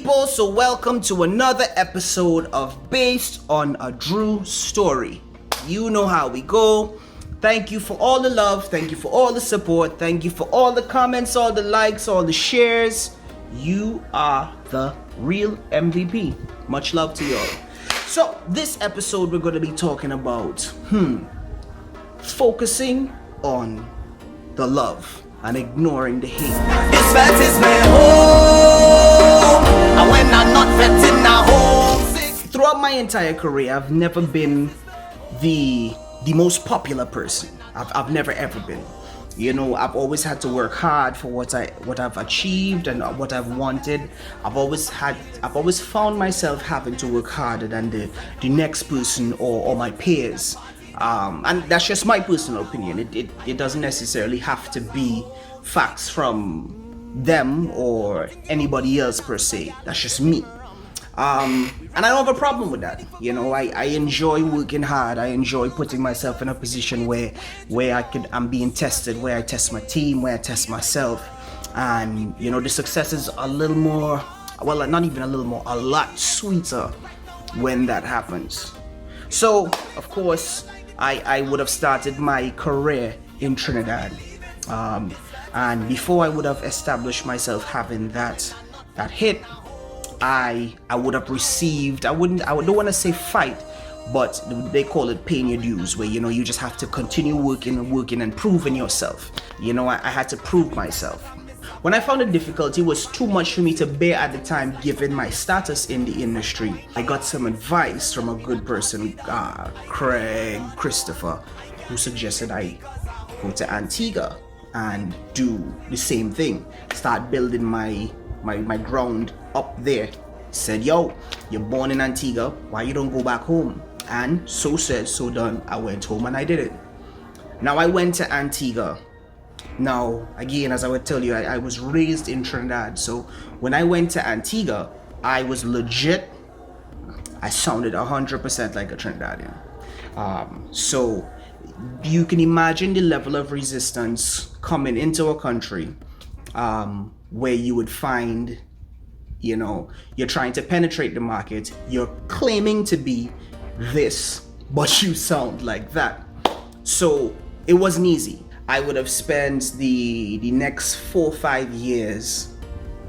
people, so welcome to another episode of Based on a Drue Story. You know how we go. Thank you for all the love, thank you for all the support, thank you for all the comments, all the likes, all the shares. You are the real MVP. Much love to you all. So this episode we're going to be talking about focusing on the love and ignoring the hate. This vet is my home, and when I'm not vetting na home. Throughout my entire career, I've never been the most popular person. I've never ever been. You know, I've always had to work hard for what I've achieved and what I've wanted. I've always found myself having to work harder than the next person or my peers. And that's just my personal opinion. It doesn't necessarily have to be facts from them or anybody else per se. That's just me. And I don't have a problem with that. You know, I enjoy working hard. I enjoy putting myself in a position where I'm being tested, where I test my team, where I test myself. And, you know, the success is a little more, well, not even a little more, a lot sweeter when that happens. So, of course, I would have started my career in Trinidad. And before I would have established myself having that hit, I would have received, I don't want to say fight, but they call it paying your dues, where, you know, you just have to continue working and proving yourself. You know, I had to prove myself. When I found the difficulty was too much for me to bear at the time, given my status in the industry, I got some advice from a good person, Christopher, who suggested I go to Antigua and do the same thing, start building my ground up there. Said, yo, you're born in Antigua, why you don't go back home? And so said, so done. I went home and I did it. Now I went to Antigua. Now, again, as I would tell you, I was raised in Trinidad. So when I went to Antigua, I was legit. I sounded 100% like a Trinidadian. So you can imagine the level of resistance coming into a country where you would find, you know, you're trying to penetrate the market, you're claiming to be this, but you sound like that. So it wasn't easy. I would have spent the next 4 or 5 years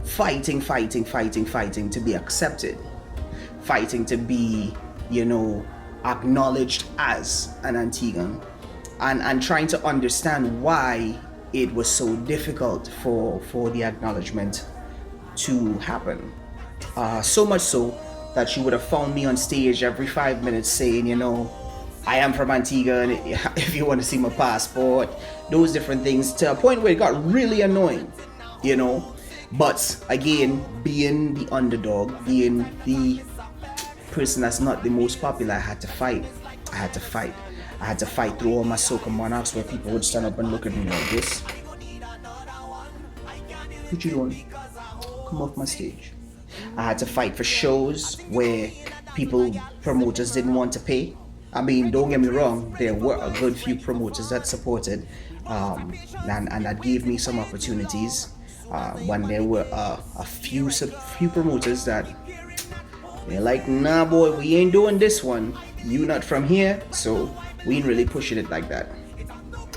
fighting to be accepted, fighting to be, you know, acknowledged as an Antiguan, and trying to understand why it was so difficult for the acknowledgement to happen. So much so that you would have found me on stage every 5 minutes saying, you know, I am from Antigua, and if you want to see my passport, those different things, to a point where it got really annoying, you know. But again, being the underdog, being the person that's not the most popular, I had to fight through all my soca monarchs, where people would stand up and look at me like this. What you doing? Come off my stage. I had to fight for shows where promoters didn't want to pay. I mean, don't get me wrong, there were a good few promoters that supported, and that gave me some opportunities. When there were a few promoters that they're like, nah boy, we ain't doing this one. You not from here, so we ain't really pushing it like that.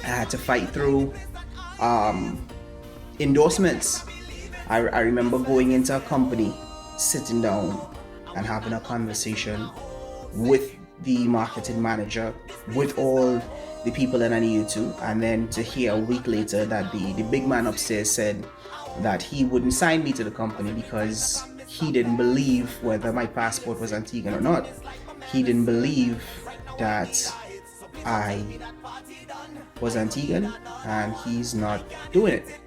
I had to fight through endorsements. I remember going into a company, sitting down and having a conversation with the marketing manager, with all the people that I needed to, and then to hear a week later that the big man upstairs said that he wouldn't sign me to the company because he didn't believe whether my passport was Antiguan or not. He didn't believe that I was Antiguan, and he's not doing it.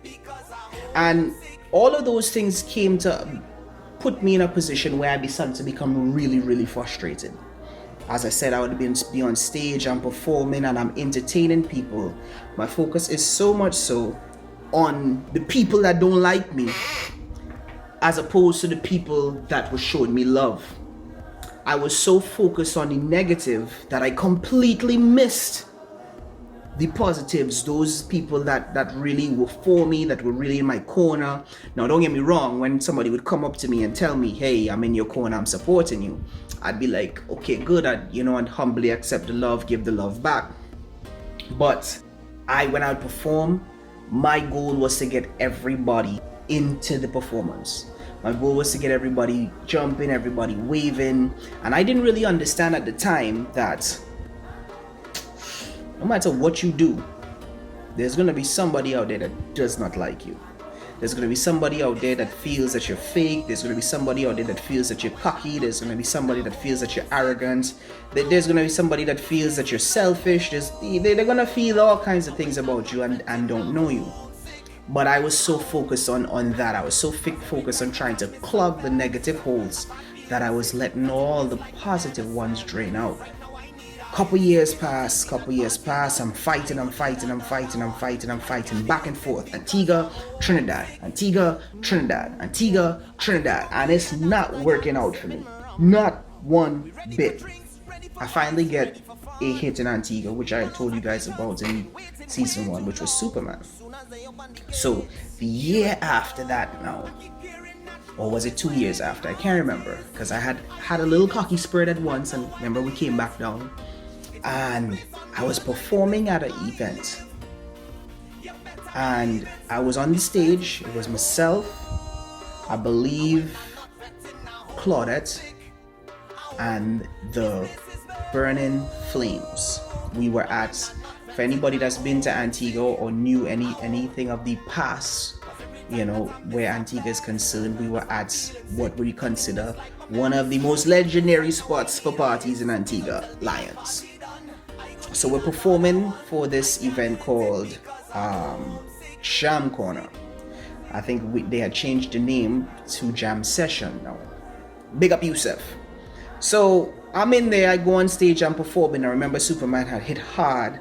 And all of those things came to put me in a position where I started to become really, really frustrated. As I said, I would be on stage, I'm performing and I'm entertaining people. My focus is so much so on the people that don't like me, as opposed to the people that were showing me love. I was so focused on the negative that I completely missed the positives, those people that really were for me, that were really in my corner. Now, don't get me wrong, when somebody would come up to me and tell me, hey, I'm in your corner, I'm supporting you, I'd be like, okay, good, and humbly accept the love, give the love back. But when I would perform, my goal was to get everybody into the performance. My goal was to get everybody jumping, everybody waving, and I didn't really understand at the time that no matter what you do, there's going to be somebody out there that does not like you. There's going to be somebody out there that feels that you're fake. There's going to be somebody out there that feels that you're cocky. There's going to be somebody that feels that you're arrogant. There's going to be somebody that feels that you're selfish. They're going to feel all kinds of things about you and don't know you. But I was so focused on that. I was so focused on trying to clog the negative holes that I was letting all the positive ones drain out. Couple years pass, I'm fighting back and forth. Antigua, Trinidad, and it's not working out for me. Not one bit. I finally get a hit in Antigua, which I told you guys about in season 1, which was Superman. So the year after that now, or was it 2 years after? I can't remember, because I had a little cocky spirit at once, and remember we came back down. And I was performing at an event, and I was on the stage. It was myself, I believe Claudette, and the Burning Flames. We were at, for anybody that's been to Antigua or knew anything of the past, where Antigua is concerned, we were at what we consider one of the most legendary spots for parties in Antigua, Lions. So we're performing for this event called Jam Corner. I think they had changed the name to Jam Session now. Big up Yusuf. So I'm in there, I go on stage, I'm performing. I remember Superman had hit hard.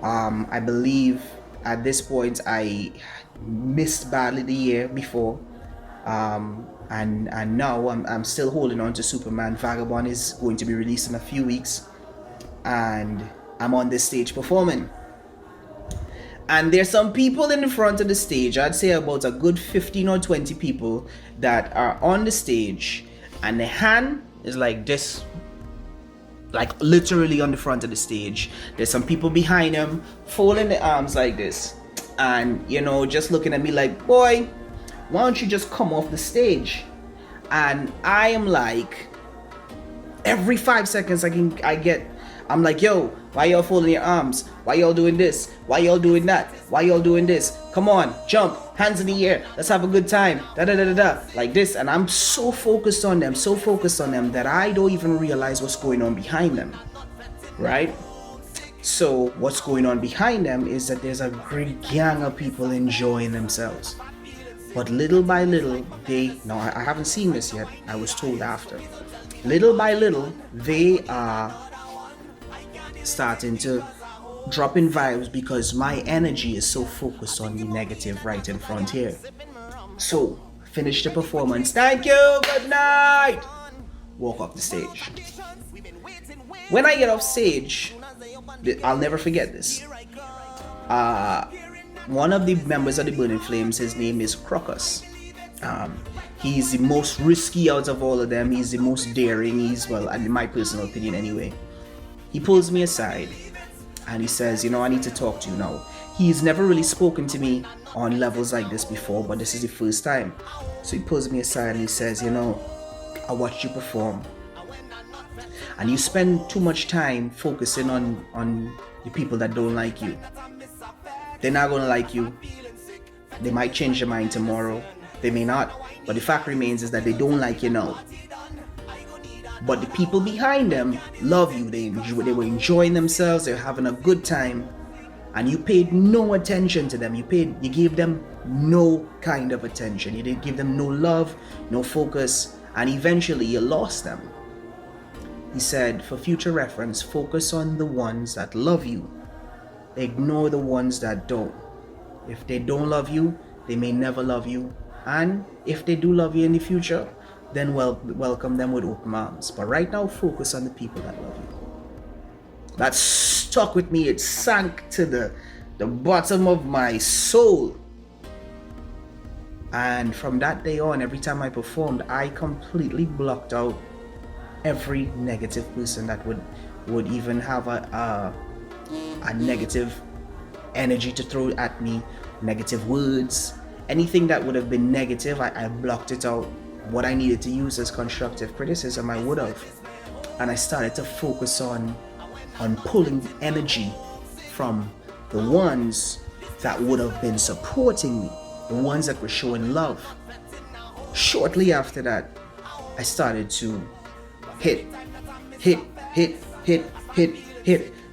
I believe at this point I missed badly the year before. And now I'm still holding on to Superman. Vagabond is going to be released in a few weeks. And I'm on this stage performing, and there's some people in the front of the stage. I'd say about a good 15 or 20 people that are on the stage, and the hand is like this, like literally on the front of the stage. There's some people behind them folding the arms like this, and just looking at me like, boy, why don't you just come off the stage? And I am like, every 5 seconds I'm like, yo, why y'all folding your arms? Why y'all doing this? Why y'all doing that? Why y'all doing this? Come on, jump, hands in the air, let's have a good time, like this. And I'm so focused on them that I don't even realize what's going on behind them, right? So what's going on behind them is that there's a great gang of people enjoying themselves. But little by little, I haven't seen this yet, I was told after. Little by little, they are starting to drop in vibes because my energy is so focused on the negative right in front here. So, finish the performance. Thank you, good night. Walk off the stage. When I get off stage, I'll never forget this. One of the members of the Burning Flames, his name is Crocus. He's the most risky out of all of them. He's the most daring. In my personal opinion anyway. He pulls me aside and he says, I need to talk to you now. He's never really spoken to me on levels like this before, but this is the first time. So he pulls me aside and he says, I watched you perform, and you spend too much time focusing on the people that don't like you. They're not going to like you. They might change their mind tomorrow. They may not. But the fact remains is that they don't like you now. But the people behind them love you. They were enjoying themselves. They were having a good time. And you paid no attention to them. You gave them no kind of attention. You didn't give them no love, no focus. And eventually you lost them. He said, for future reference, focus on the ones that love you. Ignore the ones that don't. If they don't love you, they may never love you. And if they do love you in the future, then welcome them with open arms. But right now, focus on the people that love you. That's stuck with me. It sank to the bottom of my soul. And from that day on, every time I performed, I completely blocked out every negative person that would even have a negative energy to throw at me, negative words, anything that would have been negative. I blocked it out. What I needed to use as constructive criticism, I would have. And I started to focus on pulling the energy from the ones that would have been supporting me, the ones that were showing love. Shortly after that, I started to hit.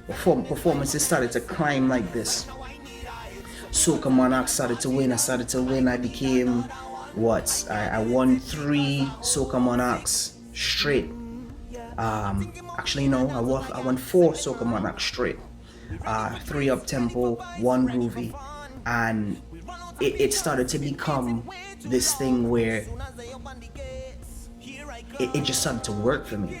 Performances started to climb like this. Soca Monarchs started to win. I became I won 3 Soca Monarchs straight. Actually no, I won 4 Soca Monarchs straight. 3 up tempo, 1 groovy, and it started to become this thing where it just started to work for me.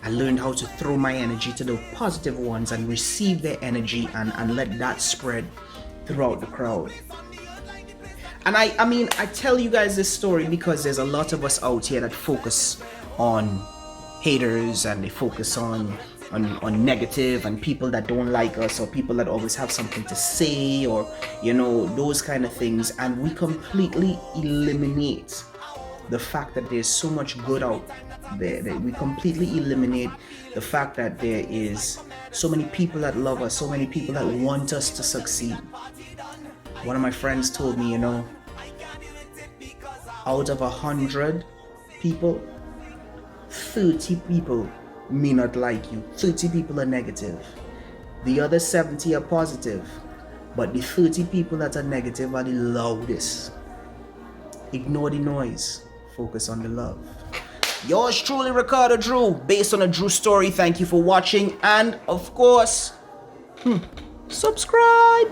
I learned how to throw my energy to the positive ones and receive their energy and let that spread throughout the crowd. And I mean, I tell you guys this story because there's a lot of us out here that focus on haters, and they focus on negative, and people that don't like us, or people that always have something to say, or those kind of things. And we completely eliminate the fact that there's so much good out there. We completely eliminate the fact that there is so many people that love us, so many people that want us to succeed. One of my friends told me, out of 100 people, 30 people may not like you. 30 people are negative. The other 70 are positive. But the 30 people that are negative are the loudest. Ignore the noise. Focus on the love. Yours truly, Ricardo Drue, based on a Drue story. Thank you for watching. And of course, subscribe.